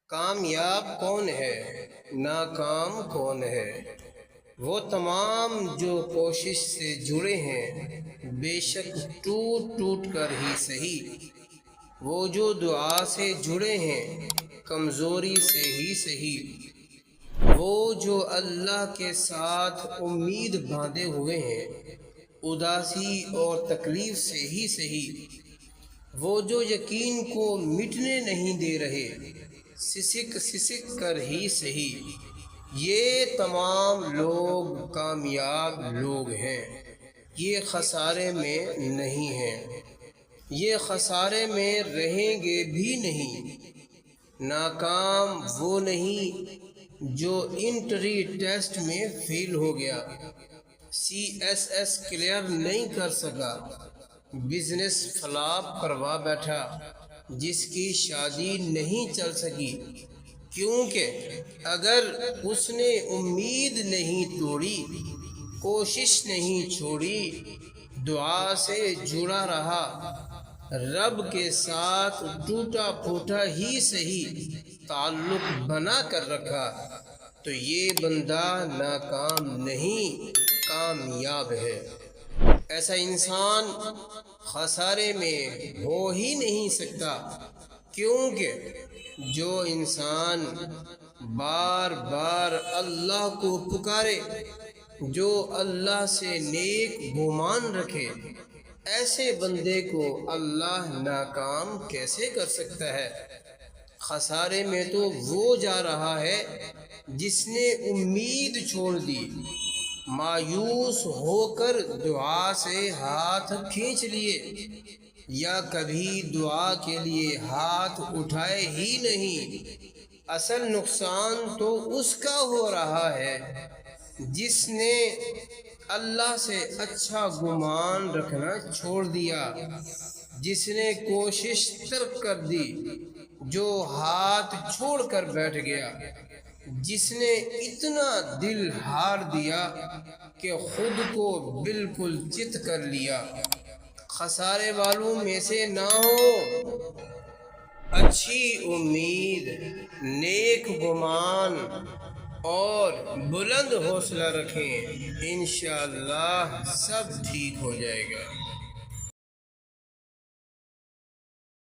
کامیاب کون ہے، ناکام کون ہے؟ وہ تمام جو کوشش سے جڑے ہیں، بے شک ٹوٹ ٹوٹ کر ہی سہی۔ وہ جو دعا سے جڑے ہیں، کمزوری سے ہی سہی۔ وہ جو اللہ کے ساتھ امید باندھے ہوئے ہیں، اداسی اور تکلیف سے ہی سہی۔ وہ جو یقین کو مٹنے نہیں دے رہے، سسک سسک کر ہی سہی۔ یہ تمام لوگ کامیاب لوگ ہیں، یہ خسارے میں نہیں ہیں، یہ خسارے میں رہیں گے بھی نہیں۔ ناکام وہ نہیں جو انٹری ٹیسٹ میں فیل ہو گیا، CSS کلیئر نہیں کر سکا، بزنس فلاپ کروا بیٹھا، جس کی شادی نہیں چل سکی، کیونکہ اگر اس نے امید نہیں توڑی، کوشش نہیں چھوڑی، دعا سے جڑا رہا، رب کے ساتھ ٹوٹا پھوٹا ہی سہی تعلق بنا کر رکھا، تو یہ بندہ ناکام نہیں، کامیاب ہے۔ ایسا انسان خسارے میں ہو ہی نہیں سکتا، کیونکہ جو انسان بار بار اللہ کو پکارے، جو اللہ سے نیک گمان رکھے، ایسے بندے کو اللہ ناکام کیسے کر سکتا ہے؟ خسارے میں تو وہ جا رہا ہے جس نے امید چھوڑ دی، مایوس ہو کر دعا سے ہاتھ کھینچ لیے، یا کبھی دعا کے لیے ہاتھ اٹھائے ہی نہیں۔ اصل نقصان تو اس کا ہو رہا ہے جس نے اللہ سے اچھا گمان رکھنا چھوڑ دیا، جس نے کوشش ترک کر دی، جو ہاتھ چھوڑ کر بیٹھ گیا، جس نے اتنا دل ہار دیا کہ خود کو بالکل چت کر لیا۔ خسارے والوں میں سے نہ ہو، اچھی امید، نیک گمان اور بلند حوصلہ رکھیں، انشاءاللہ سب ٹھیک ہو جائے گا۔